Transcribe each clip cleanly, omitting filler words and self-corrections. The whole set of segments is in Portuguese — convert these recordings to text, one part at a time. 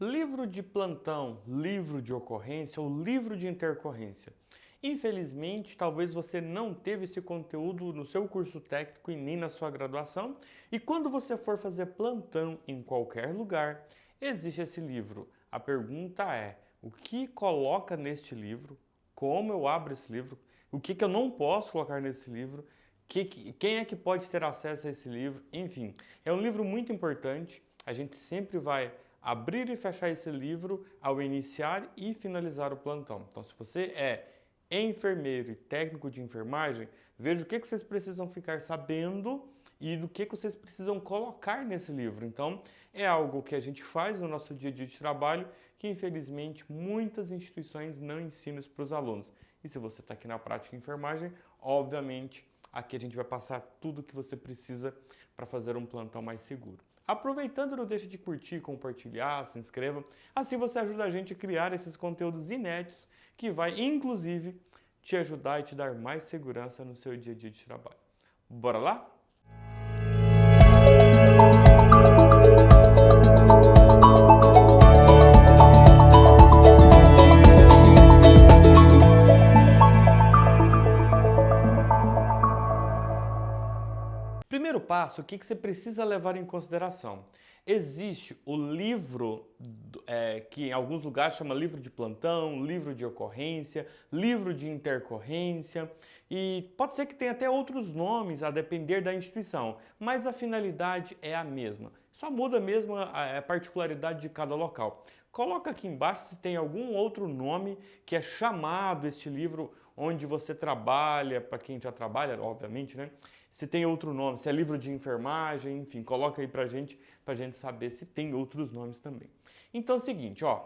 Livro de plantão, livro de ocorrência ou livro de intercorrência. Infelizmente, talvez você não teve esse conteúdo no seu curso técnico e nem na sua graduação. E quando você for fazer plantão em qualquer lugar, existe esse livro. A pergunta é: o que coloca neste livro? Como eu abro esse livro? O que eu não posso colocar nesse livro? Quem é que pode ter acesso a esse livro? Enfim, é um livro muito importante. A gente sempre vai abrir e fechar esse livro ao iniciar e finalizar o plantão. Então, se você é enfermeiro e técnico de enfermagem, veja o que vocês precisam ficar sabendo e do que vocês precisam colocar nesse livro. Então, é algo que a gente faz no nosso dia a dia de trabalho que, infelizmente, muitas instituições não ensinam isso para os alunos. E se você está aqui na prática de enfermagem, obviamente, aqui a gente vai passar tudo o que você precisa para fazer um plantão mais seguro. Aproveitando, não deixe de curtir, compartilhar, se inscreva. Assim você ajuda a gente a criar esses conteúdos inéditos que vai, inclusive, te ajudar e te dar mais segurança no seu dia a dia de trabalho. Bora lá? Primeiro passo, o que você precisa levar em consideração? Existe o livro, que em alguns lugares chama livro de plantão, livro de ocorrência, livro de intercorrência, e pode ser que tenha até outros nomes a depender da instituição, mas a finalidade é a mesma. Só muda mesmo a particularidade de cada local. Coloca aqui embaixo se tem algum outro nome que é chamado este livro onde você trabalha, para quem já trabalha, obviamente, né? Se tem outro nome, se é livro de enfermagem, enfim, coloca aí pra gente saber se tem outros nomes também. Então é o seguinte, ó,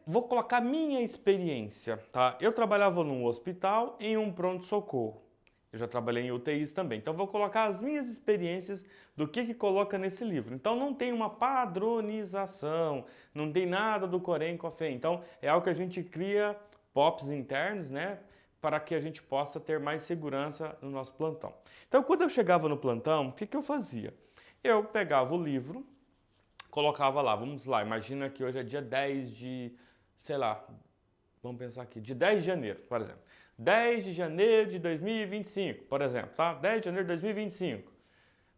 vou colocar minha experiência, tá? Eu trabalhava num hospital, em um pronto-socorro. Eu já trabalhei em UTIs também. Então vou colocar as minhas experiências do que coloca nesse livro. Então não tem uma padronização, não tem nada do Corém com a fé. Então é algo que a gente cria POPs internos, né? Para que a gente possa ter mais segurança no nosso plantão. Então quando eu chegava no plantão, o que eu fazia? Eu pegava o livro, colocava lá, vamos lá, imagina que hoje é dia 10 de, sei lá, vamos pensar aqui, de 10 de janeiro, por exemplo. 10 de janeiro de 2025, por exemplo, tá? 10 de janeiro de 2025.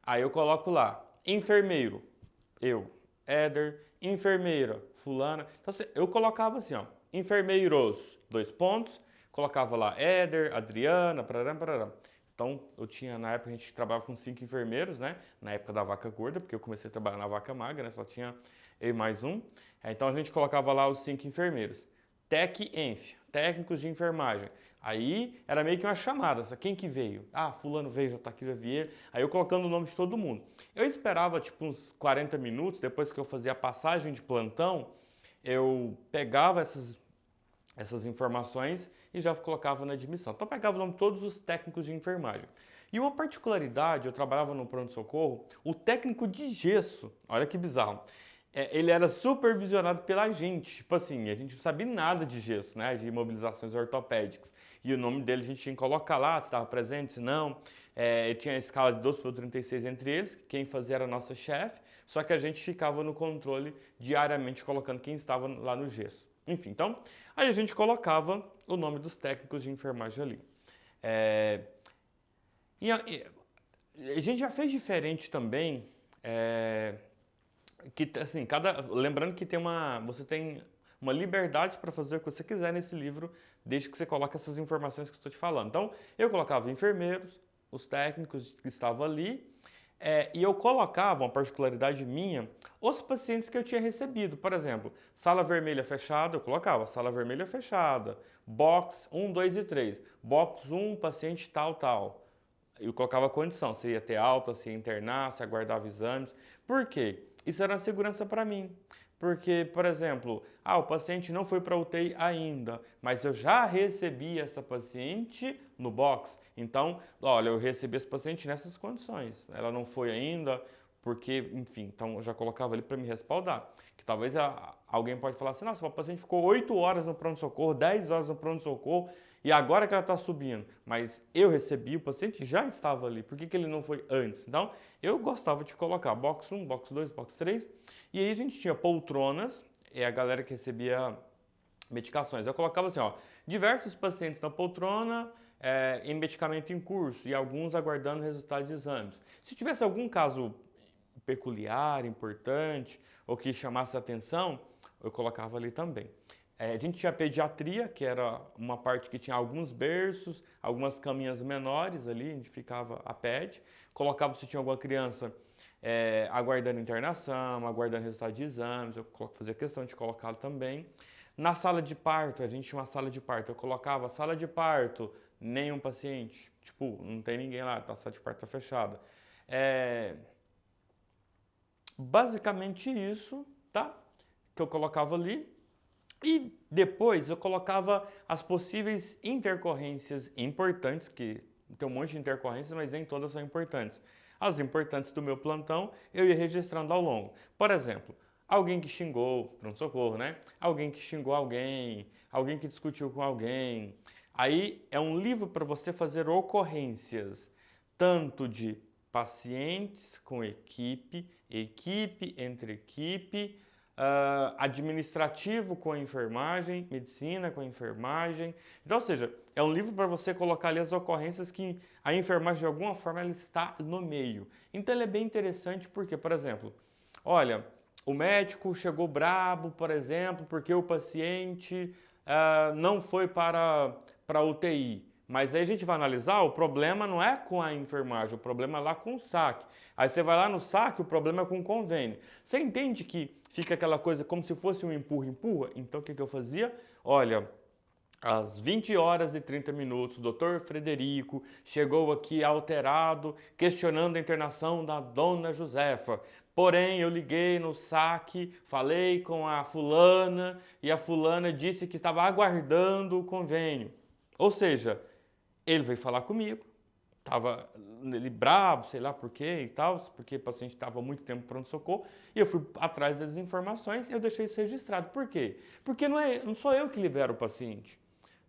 Aí eu coloco lá, enfermeiro, eu, Éder, enfermeira, fulana. Então eu colocava assim, ó, enfermeiros, dois pontos, colocava lá Éder, Adriana, parará, parará. Então, eu tinha, na época, a gente trabalhava com 5 enfermeiros, né? Na época da vaca gorda, porque eu comecei a trabalhar na vaca magra, né? Só tinha eu e mais um. Então, a gente colocava lá os 5 enfermeiros. Tec-Enf, técnicos de enfermagem. Aí, era meio que uma chamada. Quem que veio? Ah, fulano veio, já tá aqui, já vi ele. Aí, eu colocando o nome de todo mundo. Eu esperava, tipo, uns 40 minutos, depois que eu fazia a passagem de plantão, eu pegava essas informações e já colocava na admissão. Então, eu pegava o nome de todos os técnicos de enfermagem. E uma particularidade, eu trabalhava no pronto-socorro, o técnico de gesso, olha que bizarro, ele era supervisionado pela gente. Tipo assim, a gente não sabia nada de gesso, né, de imobilizações ortopédicas. E o nome dele a gente tinha que colocar lá, se estava presente, se não. Tinha a escala de 12 por 36 entre eles, quem fazia era a nossa chefe, só que a gente ficava no controle diariamente colocando quem estava lá no gesso. Enfim, então, aí a gente colocava o nome dos técnicos de enfermagem ali. E a gente já fez diferente também, que assim, lembrando que você tem uma liberdade para fazer o que você quiser nesse livro, desde que você coloque essas informações que eu estou te falando. Então, eu colocava enfermeiros, os técnicos que estavam ali, e eu colocava, uma particularidade minha, os pacientes que eu tinha recebido. Por exemplo, sala vermelha fechada, eu colocava sala vermelha fechada, box 1, 2 e 3. Box 1, paciente tal, tal. Eu colocava a condição, se ia ter alta, se ia internar, se aguardava exames. Por quê? Isso era uma segurança para mim. Porque, por exemplo, o paciente não foi para UTI ainda, mas eu já recebi essa paciente no box. Então, olha, eu recebi esse paciente nessas condições. Ela não foi ainda, porque, enfim, então eu já colocava ali para me respaldar. Que talvez alguém pode falar assim, nossa, o paciente ficou 8 horas no pronto-socorro, 10 horas no pronto-socorro, e agora que ela está subindo, mas eu recebi, o paciente já estava ali, por que que ele não foi antes? Então, eu gostava de colocar box 1, box 2, box 3, e aí a gente tinha poltronas, a galera que recebia medicações. Eu colocava assim, ó, diversos pacientes na poltrona, em medicamento em curso e alguns aguardando resultado de exames. Se tivesse algum caso peculiar, importante ou que chamasse atenção, eu colocava ali também. A gente tinha pediatria, que era uma parte que tinha alguns berços, algumas caminhas menores ali, a gente ficava a ped. Colocava se tinha alguma criança aguardando internação, aguardando resultado de exames, eu fazia questão de colocá-lo também. Na sala de parto, a gente tinha uma sala de parto, eu colocava sala de parto, nenhum paciente, tipo, não tem ninguém lá, a sala de parto está fechada. Basicamente isso, tá? Que eu colocava ali. E depois eu colocava as possíveis intercorrências importantes, que tem um monte de intercorrências, mas nem todas são importantes. As importantes do meu plantão eu ia registrando ao longo. Por exemplo, alguém que xingou, pronto-socorro, né? Alguém que xingou alguém, alguém que discutiu com alguém. Aí é um livro para você fazer ocorrências, tanto de pacientes com equipe, equipe entre equipe, administrativo com a enfermagem, medicina com a enfermagem. Então, ou seja, é um livro para você colocar ali as ocorrências que a enfermagem de alguma forma ela está no meio. Então ele é bem interessante porque, por exemplo, olha, o médico chegou brabo, por exemplo, porque o paciente não foi para a UTI. Mas aí a gente vai analisar, o problema não é com a enfermagem, o problema é lá com o SAC. Aí você vai lá no SAC, o problema é com o convênio. Você entende que fica aquela coisa como se fosse um empurra-empurra? Então o que eu fazia? Olha, às 20 horas e 30 minutos, o doutor Frederico chegou aqui alterado, questionando a internação da dona Josefa. Porém, eu liguei no SAC, falei com a fulana e a fulana disse que estava aguardando o convênio. Ou seja, ele veio falar comigo, estava ele bravo, sei lá por quê e tal, porque o paciente estava muito tempo no pronto-socorro, e eu fui atrás das informações e eu deixei isso registrado. Por quê? Porque não sou eu que libero o paciente.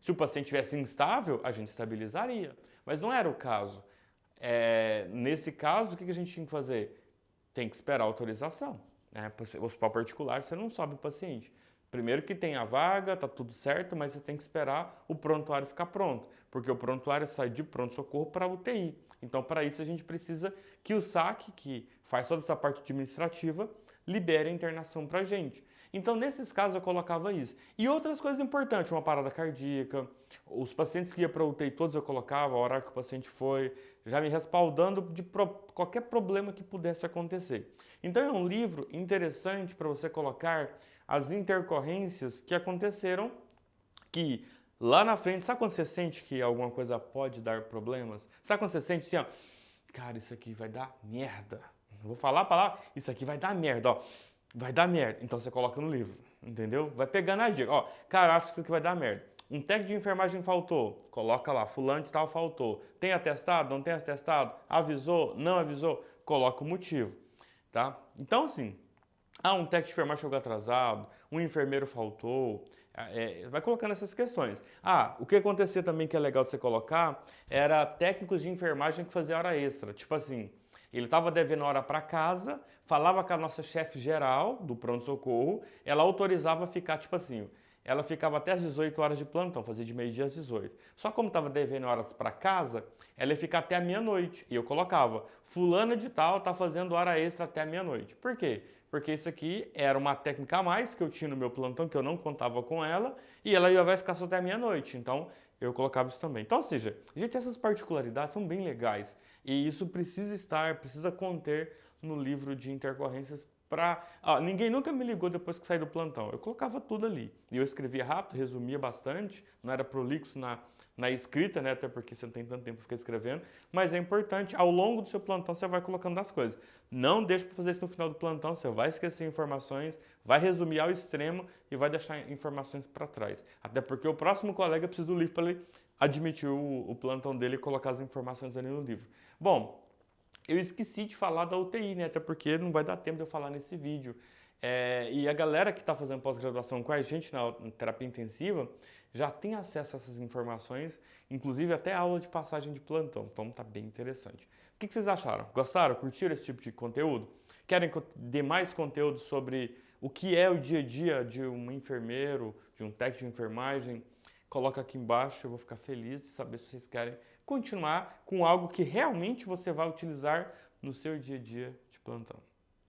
Se o paciente estivesse instável, a gente estabilizaria, mas não era o caso. Nesse caso, o que a gente tinha que fazer? Tem que esperar a autorização. Né? Hospital particular, você não sobe o paciente. Primeiro que tem a vaga, tá tudo certo, mas você tem que esperar o prontuário ficar pronto, porque o prontuário sai de pronto-socorro para UTI. Então, para isso, a gente precisa que o SAC, que faz toda essa parte administrativa, libere a internação para a gente. Então, nesses casos, eu colocava isso. E outras coisas importantes, uma parada cardíaca, os pacientes que iam para UTI, todos eu colocava, a hora que o paciente foi, já me respaldando de qualquer problema que pudesse acontecer. Então, é um livro interessante para você colocar as intercorrências que aconteceram, que lá na frente, sabe quando você sente que alguma coisa pode dar problemas? Sabe quando você sente assim, ó, cara, isso aqui vai dar merda. Não vou falar a palavra, isso aqui vai dar merda, ó. Vai dar merda. Então você coloca no livro, entendeu? Vai pegando a dica. Ó, cara, acho que isso aqui vai dar merda. Um técnico de enfermagem faltou, coloca lá, fulano de tal faltou. Tem atestado? Não tem atestado? Avisou? Não avisou? Coloca o motivo, tá? Então, assim, um técnico de enfermagem chegou atrasado, um enfermeiro faltou, vai colocando essas questões. O que acontecia também que é legal de você colocar, era técnicos de enfermagem que faziam hora extra. Tipo assim, ele estava devendo hora para casa, falava com a nossa chefe geral do pronto-socorro, ela autorizava ficar, tipo assim, ela ficava até às 18 horas de plantão, fazia de meio-dia às 18. Só como estava devendo horas para casa, ela ia ficar até a meia-noite. E eu colocava, fulana de tal está fazendo hora extra até a meia-noite. Por quê? Porque isso aqui era uma técnica a mais que eu tinha no meu plantão, que eu não contava com ela, e ela vai ficar só até a meia-noite. Então, eu colocava isso também. Então, ou seja, gente, essas particularidades são bem legais. E isso precisa conter no livro de intercorrências ninguém nunca me ligou depois que saí do plantão. Eu colocava tudo ali. E eu escrevia rápido, resumia bastante, não era prolixo na escrita, né? Até porque você não tem tanto tempo para ficar escrevendo. Mas é importante, ao longo do seu plantão, você vai colocando as coisas. Não deixe para fazer isso no final do plantão, você vai esquecer informações, vai resumir ao extremo e vai deixar informações para trás. Até porque o próximo colega precisa do livro para ele admitir o plantão dele e colocar as informações ali no livro. Bom, eu esqueci de falar da UTI, né? Até porque não vai dar tempo de eu falar nesse vídeo. E a galera que está fazendo pós-graduação com a gente na terapia intensiva já tem acesso a essas informações, inclusive até aula de passagem de plantão, então tá bem interessante. O que vocês acharam? Gostaram? Curtiram esse tipo de conteúdo? Querem que eu dê mais conteúdo sobre o que é o dia a dia de um enfermeiro, de um técnico de enfermagem? Coloca aqui embaixo, eu vou ficar feliz de saber se vocês querem continuar com algo que realmente você vai utilizar no seu dia a dia de plantão.